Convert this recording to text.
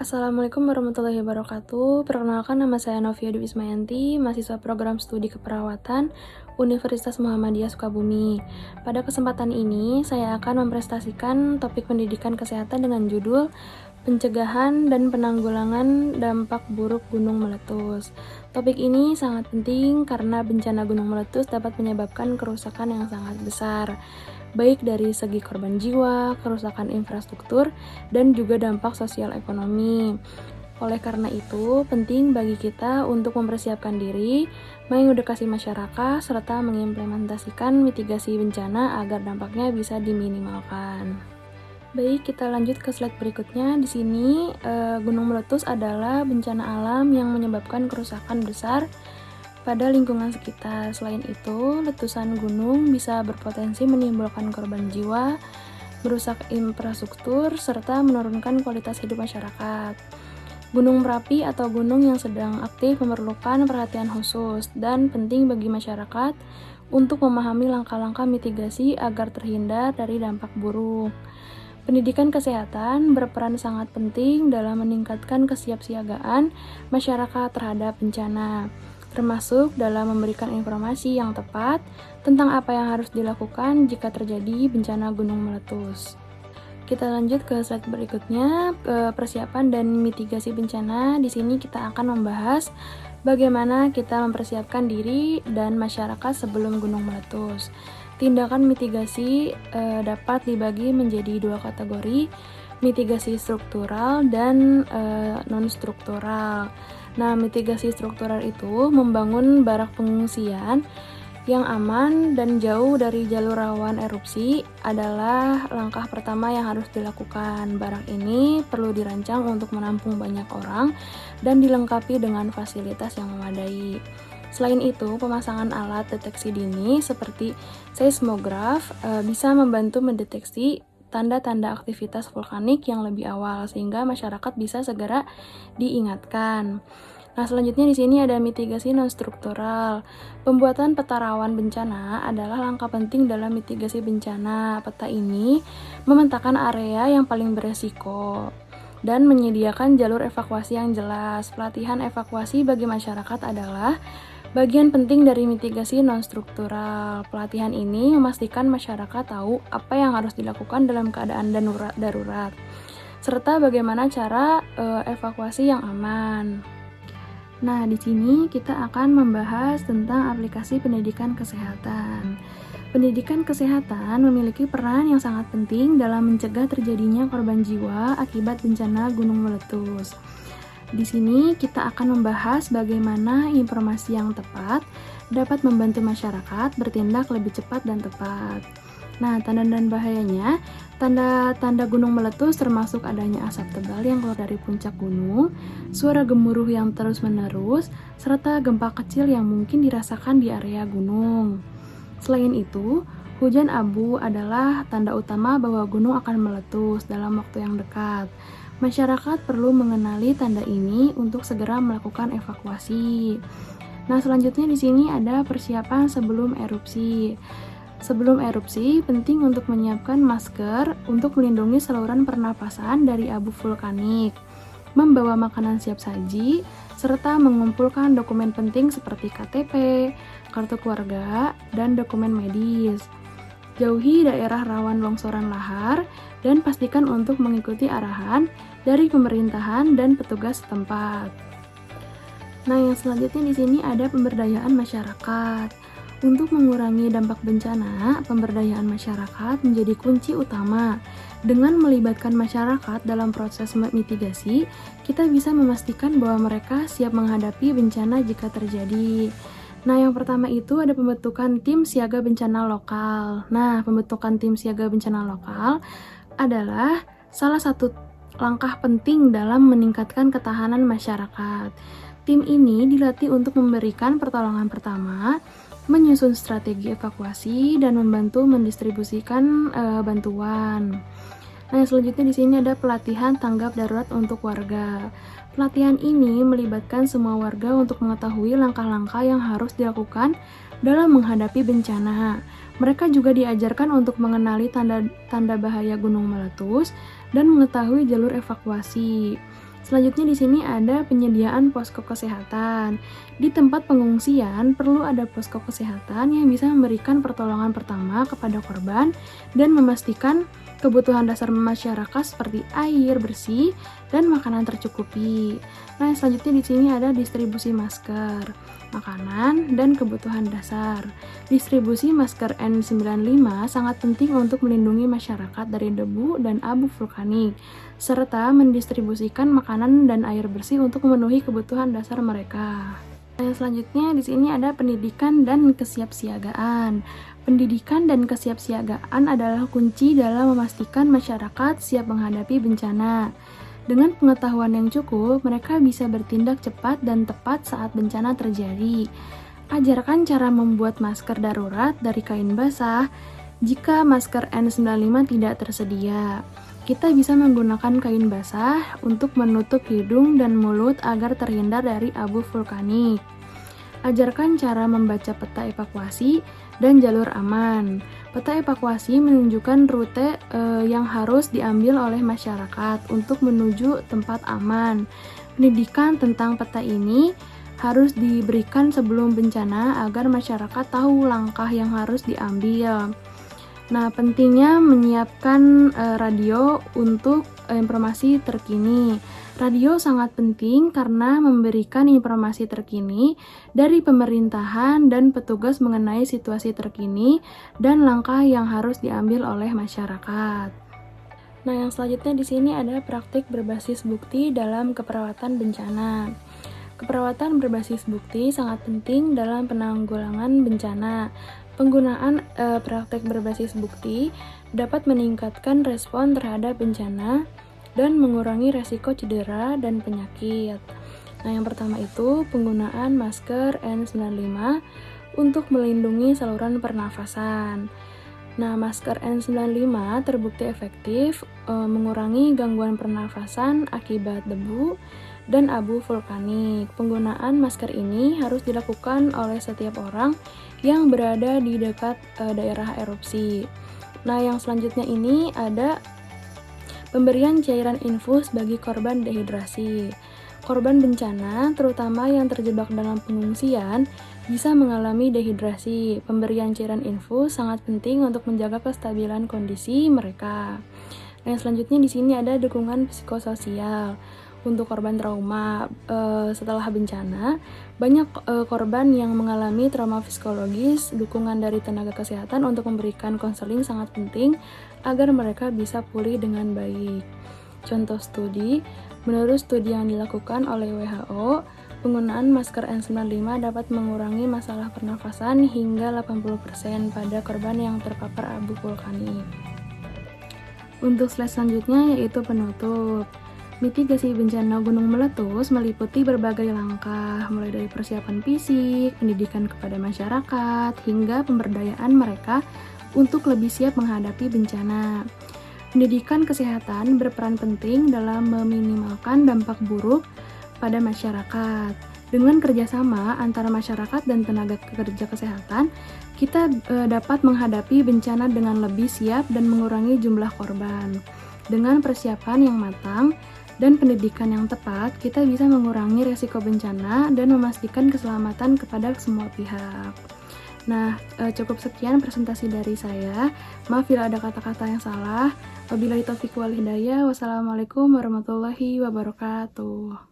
Assalamualaikum warahmatullahi wabarakatuh. Perkenalkan, nama saya Novia Dwi Ismayanti, mahasiswa program studi keperawatan Universitas Muhammadiyah Sukabumi. Pada kesempatan ini, saya akan mempresentasikan topik pendidikan kesehatan dengan judul Pencegahan dan Penanggulangan Dampak Buruk Gunung Meletus. Topik ini sangat penting karena bencana gunung meletus dapat menyebabkan kerusakan yang sangat besar, baik dari segi korban jiwa, kerusakan infrastruktur, dan juga dampak sosial ekonomi. Oleh karena itu, penting bagi kita untuk mempersiapkan diri, mengedukasi masyarakat, serta mengimplementasikan mitigasi bencana agar dampaknya bisa diminimalkan. Baik, kita lanjut ke slide berikutnya. Di sini, gunung meletus adalah bencana alam yang menyebabkan kerusakan besar pada lingkungan sekitar. Selain itu, letusan gunung bisa berpotensi menimbulkan korban jiwa, merusak infrastruktur, serta menurunkan kualitas hidup masyarakat. Gunung Merapi atau gunung yang sedang aktif memerlukan perhatian khusus dan penting bagi masyarakat untuk memahami langkah-langkah mitigasi agar terhindar dari dampak buruk. Pendidikan kesehatan berperan sangat penting dalam meningkatkan kesiapsiagaan masyarakat terhadap bencana, termasuk dalam memberikan informasi yang tepat tentang apa yang harus dilakukan jika terjadi bencana gunung meletus. Kita lanjut ke slide berikutnya, persiapan dan mitigasi bencana. Di sini kita akan membahas bagaimana kita mempersiapkan diri dan masyarakat sebelum gunung meletus. Tindakan mitigasi dapat dibagi menjadi dua kategori, mitigasi struktural dan non-struktural. Nah, mitigasi struktural itu membangun barak pengungsian yang aman dan jauh dari jalur rawan erupsi adalah langkah pertama yang harus dilakukan. Barak ini perlu dirancang untuk menampung banyak orang dan dilengkapi dengan fasilitas yang memadai. Selain itu, pemasangan alat deteksi dini seperti seismograf bisa membantu mendeteksi tanda-tanda aktivitas vulkanik yang lebih awal sehingga masyarakat bisa segera diingatkan. Nah, selanjutnya di sini ada mitigasi non-struktural. Pembuatan peta rawan bencana adalah langkah penting dalam mitigasi bencana. Peta ini memetakan area yang paling beresiko dan menyediakan jalur evakuasi yang jelas. Pelatihan evakuasi bagi masyarakat adalah bagian penting dari mitigasi non-struktural. Pelatihan ini memastikan masyarakat tahu apa yang harus dilakukan dalam keadaan darurat, serta bagaimana cara evakuasi yang aman. Nah, di sini kita akan membahas tentang aplikasi pendidikan kesehatan. Pendidikan kesehatan memiliki peran yang sangat penting dalam mencegah terjadinya korban jiwa akibat bencana gunung meletus. Di sini kita akan membahas bagaimana informasi yang tepat dapat membantu masyarakat bertindak lebih cepat dan tepat. Nah, tanda dan bahayanya, tanda-tanda gunung meletus termasuk adanya asap tebal yang keluar dari puncak gunung, suara gemuruh yang terus-menerus, serta gempa kecil yang mungkin dirasakan di area gunung. Selain itu, hujan abu adalah tanda utama bahwa gunung akan meletus dalam waktu yang dekat. Masyarakat perlu mengenali tanda ini untuk segera melakukan evakuasi. Nah, selanjutnya di sini ada persiapan sebelum erupsi. Sebelum erupsi, penting untuk menyiapkan masker untuk melindungi saluran pernapasan dari abu vulkanik, membawa makanan siap saji, serta mengumpulkan dokumen penting seperti KTP, kartu keluarga, dan dokumen medis. Jauhi daerah rawan longsoran lahar dan pastikan untuk mengikuti arahan dari pemerintahan dan petugas setempat. Nah, yang selanjutnya di sini ada pemberdayaan masyarakat. Untuk mengurangi dampak bencana, pemberdayaan masyarakat menjadi kunci utama. Dengan melibatkan masyarakat dalam proses mitigasi, kita bisa memastikan bahwa mereka siap menghadapi bencana jika terjadi. Nah, yang pertama itu ada pembentukan tim siaga bencana lokal. Nah, pembentukan tim siaga bencana lokal adalah salah satu langkah penting dalam meningkatkan ketahanan masyarakat. Tim ini dilatih untuk memberikan pertolongan pertama, menyusun strategi evakuasi, dan membantu mendistribusikan bantuan. Nah, selanjutnya di sini ada pelatihan tanggap darurat untuk warga. Pelatihan ini melibatkan semua warga untuk mengetahui langkah-langkah yang harus dilakukan dalam menghadapi bencana. Mereka juga diajarkan untuk mengenali tanda-tanda bahaya gunung meletus dan mengetahui jalur evakuasi. Selanjutnya di sini ada penyediaan posko kesehatan. Di tempat pengungsian perlu ada posko kesehatan yang bisa memberikan pertolongan pertama kepada korban dan memastikan kebutuhan dasar masyarakat seperti air bersih dan makanan tercukupi. Nah, selanjutnya di sini ada distribusi masker, makanan, dan kebutuhan dasar. Distribusi masker N95 sangat penting untuk melindungi masyarakat dari debu dan abu vulkanik, serta mendistribusikan makanan dan air bersih untuk memenuhi kebutuhan dasar mereka. Yang selanjutnya di sini ada pendidikan dan kesiapsiagaan. Pendidikan dan kesiapsiagaan adalah kunci dalam memastikan masyarakat siap menghadapi bencana. Dengan pengetahuan yang cukup, mereka bisa bertindak cepat dan tepat saat bencana terjadi. Ajarkan cara membuat masker darurat dari kain basah jika masker N95 tidak tersedia. Kita bisa menggunakan kain basah untuk menutup hidung dan mulut agar terhindar dari abu vulkanik. Ajarkan cara membaca peta evakuasi dan jalur aman. Peta evakuasi menunjukkan rute yang harus diambil oleh masyarakat untuk menuju tempat aman. Pendidikan tentang peta ini harus diberikan sebelum bencana agar masyarakat tahu langkah yang harus diambil. Nah, pentingnya menyiapkan radio untuk informasi terkini. Radio sangat penting karena memberikan informasi terkini dari pemerintahan dan petugas mengenai situasi terkini dan langkah yang harus diambil oleh masyarakat. Nah, yang selanjutnya di sini ada praktik berbasis bukti dalam keperawatan bencana. Keperawatan berbasis bukti sangat penting dalam penanggulangan bencana. Penggunaan praktek berbasis bukti dapat meningkatkan respon terhadap bencana dan mengurangi resiko cedera dan penyakit. Nah, yang pertama itu penggunaan masker N95 untuk melindungi saluran pernafasan. Nah, masker N95 terbukti efektif mengurangi gangguan pernafasan akibat debu dan abu vulkanik. Penggunaan masker ini harus dilakukan oleh setiap orang yang berada di dekat daerah erupsi. Nah, yang selanjutnya ini ada pemberian cairan infus bagi korban dehidrasi. Korban bencana, terutama yang terjebak dalam pengungsian, bisa mengalami dehidrasi. Pemberian cairan infus sangat penting untuk menjaga kestabilan kondisi mereka. Nah, yang selanjutnya di sini ada dukungan psikososial. Untuk korban trauma setelah bencana, banyak korban yang mengalami trauma psikologis. Dukungan dari tenaga kesehatan untuk memberikan konseling sangat penting agar mereka bisa pulih dengan baik. Contoh studi, menurut studi yang dilakukan oleh WHO, penggunaan masker N95 dapat mengurangi masalah pernafasan hingga 80% pada korban yang terpapar abu vulkanik. Untuk slide selanjutnya yaitu penutup. Mitigasi bencana gunung meletus meliputi berbagai langkah, mulai dari persiapan fisik, pendidikan kepada masyarakat, hingga pemberdayaan mereka untuk lebih siap menghadapi bencana. Pendidikan kesehatan berperan penting dalam meminimalkan dampak buruk pada masyarakat. Dengan kerjasama antara masyarakat dan tenaga kerja kesehatan, kita dapat menghadapi bencana dengan lebih siap dan mengurangi jumlah korban. Dengan persiapan yang matang dan pendidikan yang tepat, kita bisa mengurangi resiko bencana dan memastikan keselamatan kepada semua pihak. Nah, cukup sekian presentasi dari saya. Maaf bila ada kata-kata yang salah. Wabillahi taufiq wal hidayah. Wassalamualaikum warahmatullahi wabarakatuh.